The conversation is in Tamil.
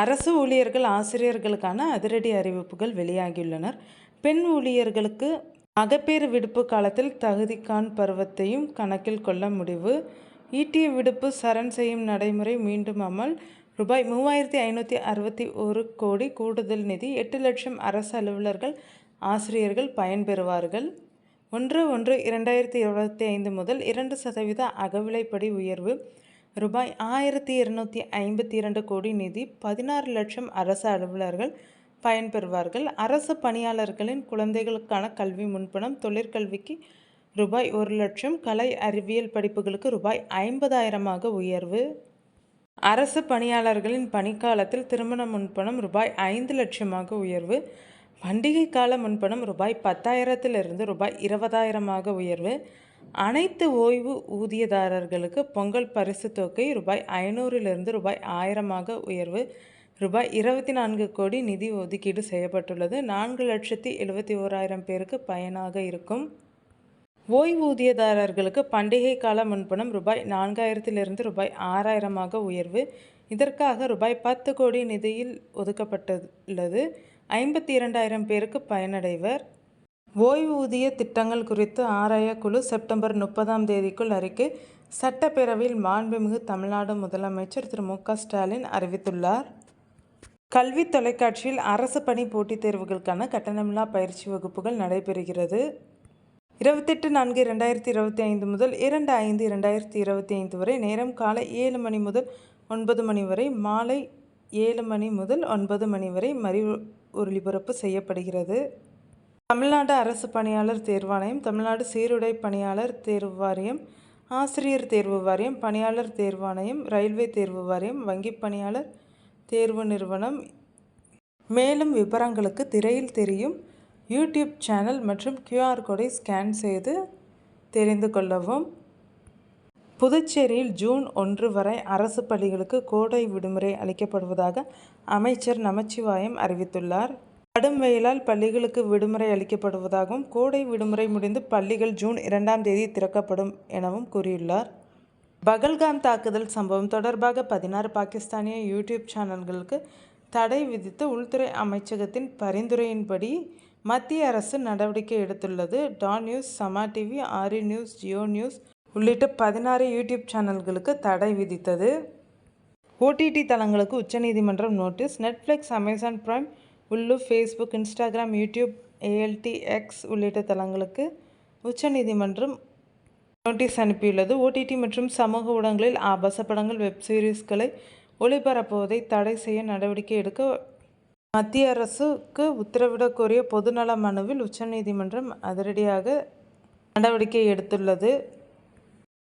அரசு ஊழியர்கள் ஆசிரியர்களுக்கான அதிரடி அறிவிப்புகள் வெளியாகியுள்ளனர். பெண் ஊழியர்களுக்கு மகப்பேறு விடுப்பு காலத்தில் தகுதிகாண் பருவத்தையும் கணக்கில் கொள்ள முடிவு. ஈட்டிய விடுப்பு சரண் செய்யும் நடைமுறை மீண்டும் அமல். ரூபாய் 3561 கோடி கூடுதல் நிதி. 8 லட்சம் அரசு அலுவலர்கள் ஆசிரியர்கள் பயன்பெறுவார்கள். 1/1/2025 முதல் 2% அகவிலைப்படி உயர்வு. ரூபாய் 1252 கோடி நிதி. 16 லட்சம் அரசு அலுவலர்கள் பயன்பெறுவார்கள். அரசு பணியாளர்களின் குழந்தைகளுக்கான கல்வி முன்பணம். தொழிற்கல்விக்கு ரூபாய் 1 லட்சம். கலை அறிவியல் படிப்புகளுக்கு ரூபாய் 50,000 உயர்வு. அரசு பணியாளர்களின் பணிக்காலத்தில் திருமண முன்பணம் ரூபாய் 5 லட்சமாக உயர்வு. பண்டிகை கால முன்பணம் ரூபாய் 10,000 ரூபாய் 20,000 உயர்வு. அனைத்து ஓய்வு ஊதியதாரர்களுக்கு பொங்கல் பரிசு தொகை ரூபாய் 500 ரூபாய் 1000 உயர்வு. ரூபாய் 24 கோடி நிதி ஒதுக்கீடு செய்யப்பட்டுள்ளது. 4,71,000 பேருக்கு பயனாக இருக்கும். ஓய்வூதியதாரர்களுக்கு பண்டிகை கால முன்பணம் ரூபாய் 4,000 ரூபாய் 6,000 உயர்வு. இதற்காக ரூபாய் 10 கோடி நிதியில் ஒதுக்கப்பட்டுள்ளது. 52,000 பேருக்கு பயனடைவர். ஓய்வூதிய திட்டங்கள் குறித்து ஆராய குழு செப்டம்பர் 30 அறிக்கை. சட்டப்பேரவையில் மாண்புமிகு தமிழ்நாடு முதலமைச்சர் திரு மு.க. ஸ்டாலின் அறிவித்துள்ளார். கல்வி தொலைக்காட்சியில் அரசு பணி போட்டித் தேர்வுகளுக்கான கட்டணமில்லா பயிற்சி வகுப்புகள் நடைபெறுகிறது. 28/4/2025 முதல் 2/5/2025 வரை. நேரம் காலை 7 மணி முதல் 9 மணி வரை, மாலை 7 மணி முதல் 9 மணி வரை மறு ஒலிபரப்பு செய்யப்படுகிறது. தமிழ்நாடு அரசு பணியாளர் தேர்வாணையம், தமிழ்நாடு சீருடை பணியாளர் தேர்வு வாரியம், ஆசிரியர் தேர்வு வாரியம், பணியாளர் தேர்வாணையம், ரயில்வே தேர்வு வாரியம், வங்கி பணியாளர் தேர்வு நிறுவனம். மேலும் விவரங்களுக்கு திரையில் தெரியும் யூடியூப் சேனல் மற்றும் QR கோடை ஸ்கேன் செய்து தெரிந்து கொள்ளவும். புதுச்சேரியில் ஜூன் 1 வரை அரசு பள்ளிகளுக்கு கோடை விடுமுறை அளிக்கப்படுவதாக அமைச்சர் நமச்சிவாயம் அறிவித்துள்ளார். கடும் வெயிலால் பள்ளிகளுக்கு விடுமுறை அளிக்கப்படுவதாகவும், கோடை விடுமுறை முடிந்து பள்ளிகள் ஜூன் 2 திறக்கப்படும் எனவும் கூறியுள்ளார். பகல்காம் தாக்குதல் சம்பவம் தொடர்பாக 16 பாகிஸ்தானிய யூடியூப் சேனல்களுக்கு தடை விதித்து உள்துறை அமைச்சகத்தின் பரிந்துரையின்படி மத்திய அரசு நடவடிக்கை எடுத்துள்ளது. Dawn News, Samaa TV, ARY News, Geo News உள்ளிட்ட 16 யூடியூப் சேனல்களுக்கு தடை விதித்தது. OTT தளங்களுக்கு உச்சநீதிமன்றம் நோட்டீஸ். Netflix, Amazon Prime, Ullu, Facebook, Instagram, YouTube, ALT-X உள்ளிட்ட தளங்களுக்கு உச்சநீதிமன்றம் நோட்டீஸ் அனுப்பியுள்ளது. OTT மற்றும் சமூக ஊடகங்களில் ஆபாச படங்கள், வெப் சீரிஸ்களை ஒளிபரப்புவதை தடை செய்ய நடவடிக்கை எடுக்க மத்திய அரசுக்கு உத்தரவிடக் கோரிய பொதுநல மனுவில் உச்சநீதிமன்றம் அதிரடியாக நடவடிக்கை எடுத்துள்ளது.